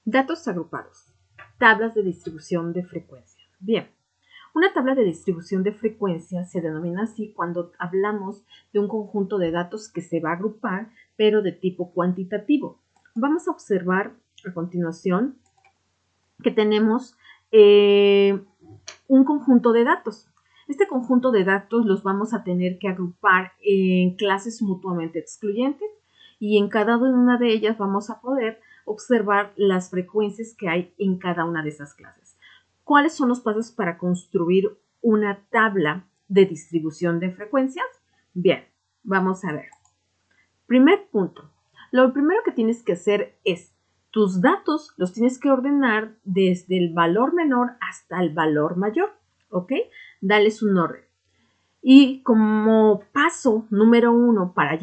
Datos agrupados. Tablas de distribución de frecuencia. Bien, una tabla de distribución de frecuencia se denomina así cuando hablamos de un conjunto de datos que se va a agrupar, pero de tipo cuantitativo. Vamos a observar a continuación que tenemos un conjunto de datos. Este conjunto de datos los vamos a tener que agrupar en clases mutuamente excluyentes y en cada una de ellas vamos a poder observar las frecuencias que hay en cada una de esas clases. ¿Cuáles son los pasos para construir una tabla de distribución de frecuencias? Bien, vamos a ver. Primer punto. Lo primero que tienes que hacer es tus datos los tienes que ordenar desde el valor menor hasta el valor mayor, ¿ok? Dales un orden. Y como paso número 1 para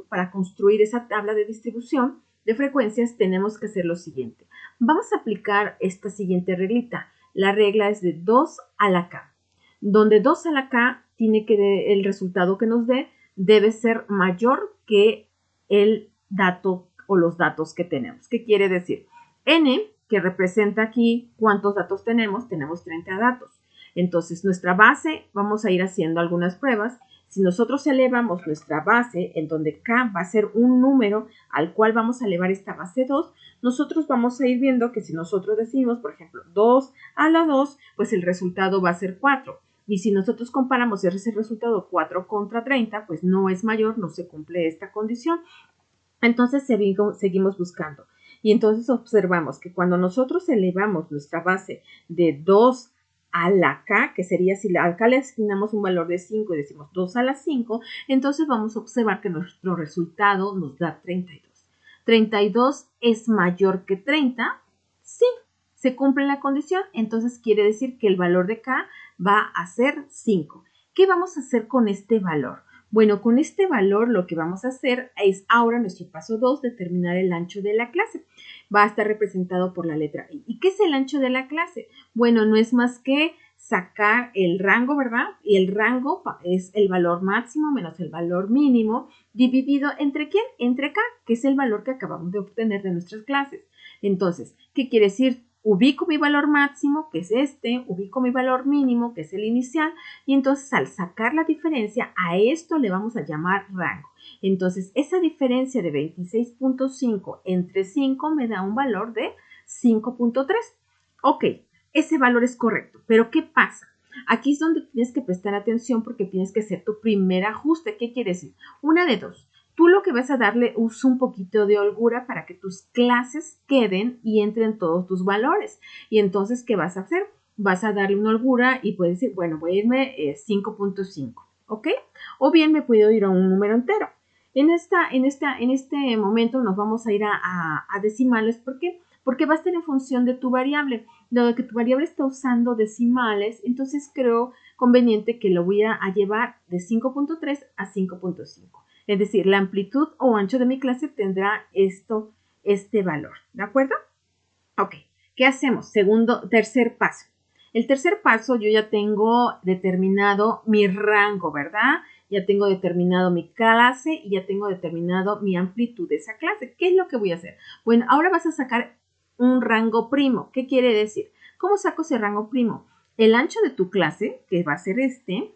para construir esa tabla de distribución de frecuencias, tenemos que hacer lo siguiente. Vamos a aplicar esta siguiente reglita. La regla es de 2 a la k, donde 2 a la k tiene que el resultado que nos dé debe ser mayor que el dato o los datos que tenemos. ¿Qué quiere decir? N, que representa aquí cuántos datos tenemos 30 datos. Entonces, nuestra base, vamos a ir haciendo algunas pruebas. Si nosotros elevamos nuestra base, en donde k va a ser un número al cual vamos a elevar esta base 2, nosotros vamos a ir viendo que si nosotros decimos, por ejemplo, 2 a la 2, pues el resultado va a ser 4. Y si nosotros comparamos ese resultado 4 contra 30, pues no es mayor, no se cumple esta condición. Entonces seguimos buscando. Y entonces observamos que cuando nosotros elevamos nuestra base de 2 a la k, que sería si acá le asignamos un valor de 5 y decimos 2 a la 5, entonces vamos a observar que nuestro resultado nos da 32. 32 es mayor que 30, sí, se cumple la condición, entonces quiere decir que el valor de k va a ser 5. ¿Qué vamos a hacer con este valor? Bueno, con este valor lo que vamos a hacer es ahora nuestro paso 2, determinar el ancho de la clase. Va a estar representado por la letra I. ¿Y qué es el ancho de la clase? Bueno, no es más que sacar el rango, ¿verdad? Y el rango es el valor máximo menos el valor mínimo dividido entre ¿quién? Entre K, que es el valor que acabamos de obtener de nuestras clases. Entonces, ¿qué quiere decir? Ubico mi valor máximo, que es este, ubico mi valor mínimo, que es el inicial, y entonces al sacar la diferencia, a esto le vamos a llamar rango. Entonces, esa diferencia de 26.5 entre 5 me da un valor de 5.3. Ok, ese valor es correcto, pero ¿qué pasa? Aquí es donde tienes que prestar atención porque tienes que hacer tu primer ajuste. ¿Qué quiere decir? Una de dos. Tú lo que vas a darle es un poquito de holgura para que tus clases queden y entren todos tus valores. Y entonces, ¿qué vas a hacer? Vas a darle una holgura y puedes decir, bueno, voy a irme 5.5, ¿ok? O bien me puedo ir a un número entero. En este momento nos vamos a ir a decimales. ¿Por qué? Porque va a estar en función de tu variable. Dado que tu variable está usando decimales, entonces creo conveniente que lo voy a llevar de 5.3 a 5.5. Es decir, la amplitud o ancho de mi clase tendrá este valor. ¿De acuerdo? Ok. ¿Qué hacemos? Tercer paso. El tercer paso yo ya tengo determinado mi rango, ¿verdad? Ya tengo determinado mi clase y ya tengo determinado mi amplitud de esa clase. ¿Qué es lo que voy a hacer? Bueno, ahora vas a sacar un rango primo. ¿Qué quiere decir? ¿Cómo saco ese rango primo? El ancho de tu clase, que va a ser este,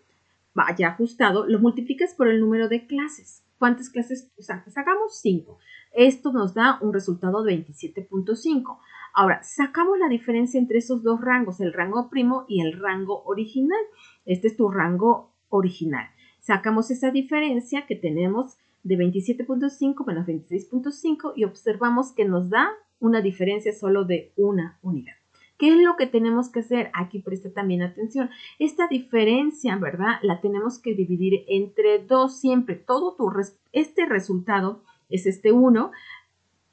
ya ajustado, lo multiplicas por el número de clases. ¿Cuántas clases sacas? Sacamos 5. Esto nos da un resultado de 27.5. Ahora, sacamos la diferencia entre esos dos rangos, el rango primo y el rango original. Este es tu rango original. Sacamos esa diferencia que tenemos de 27.5 menos 26.5 y observamos que nos da una diferencia solo de una unidad. ¿Qué es lo que tenemos que hacer? Aquí presta también atención. Esta diferencia, ¿verdad? La tenemos que dividir entre 2 siempre. Este resultado es este 1.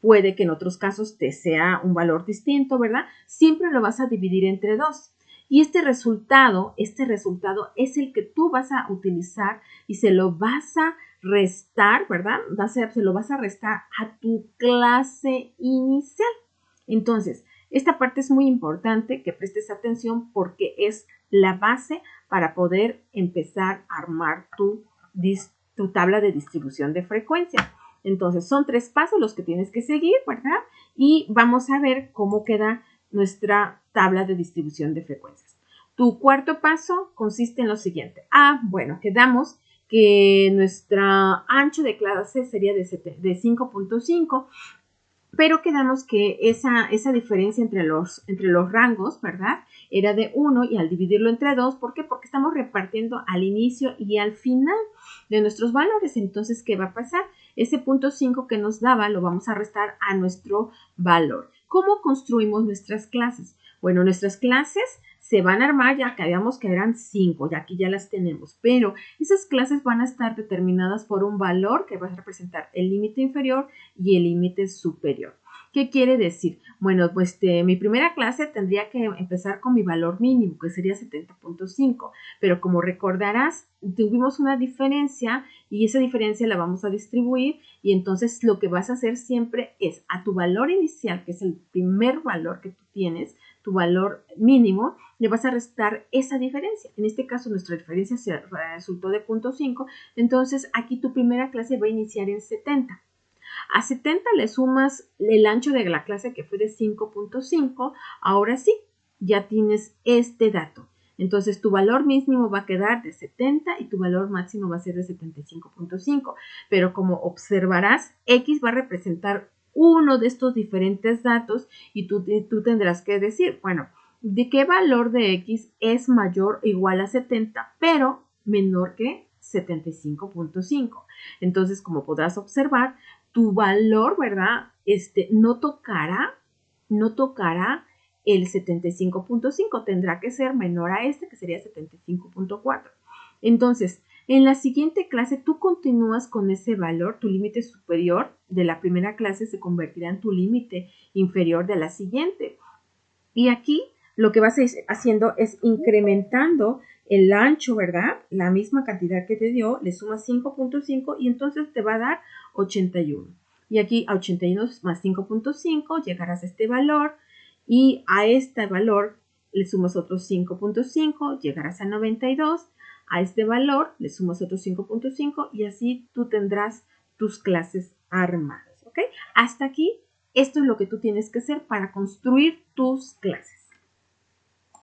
Puede que en otros casos te sea un valor distinto, ¿verdad? Siempre lo vas a dividir entre 2. Y este resultado es el que tú vas a utilizar y se lo vas a restar, ¿verdad? Se lo vas a restar a tu clase inicial. Entonces, esta parte es muy importante que prestes atención porque es la base para poder empezar a armar tu tabla de distribución de frecuencia. Entonces, son 3 pasos los que tienes que seguir, ¿verdad? Y vamos a ver cómo queda nuestra tabla de distribución de frecuencias. Tu cuarto paso consiste en lo siguiente. Bueno, quedamos que nuestro ancho de clase sería de 5.5, pero quedamos que esa diferencia entre los rangos, ¿verdad? Era de 1 y al dividirlo entre 2, ¿por qué? Porque estamos repartiendo al inicio y al final de nuestros valores. Entonces, ¿qué va a pasar? Ese 0.5 que nos daba lo vamos a restar a nuestro valor. ¿Cómo construimos nuestras clases? Bueno, nuestras clases se van a armar, ya que habíamos que eran 5, ya aquí ya las tenemos, pero esas clases van a estar determinadas por un valor que va a representar el límite inferior y el límite superior. ¿Qué quiere decir? Bueno, pues mi primera clase tendría que empezar con mi valor mínimo, que sería 70.5, pero como recordarás, tuvimos una diferencia y esa diferencia la vamos a distribuir y entonces lo que vas a hacer siempre es a tu valor inicial, que es el primer valor que tú tienes, tu valor mínimo, le vas a restar esa diferencia. En este caso, nuestra diferencia resultó de 0.5, entonces aquí tu primera clase va a iniciar en 70. A 70 le sumas el ancho de la clase que fue de 5.5, ahora sí, ya tienes este dato. Entonces tu valor mínimo va a quedar de 70 y tu valor máximo va a ser de 75.5. Pero como observarás, X va a representar uno de estos diferentes datos y tú tendrás que decir, bueno, ¿de qué valor de X es mayor o igual a 70, pero menor que 75.5? Entonces, como podrás observar, tu valor, ¿verdad? No tocará el 75.5, tendrá que ser menor a que sería 75.4. Entonces, en la siguiente clase tú continúas con ese valor, tu límite superior de la primera clase se convertirá en tu límite inferior de la siguiente. Y aquí lo que vas a ir haciendo es incrementando el ancho, ¿verdad? La misma cantidad que te dio, le sumas 5.5 y entonces te va a dar 81. Y aquí a 81 más 5.5 llegarás a este valor y a este valor le sumas otros 5.5, llegarás a 92. A este valor le sumas otros 5.5 y así tú tendrás tus clases armadas, ¿ok? Hasta aquí, esto es lo que tú tienes que hacer para construir tus clases.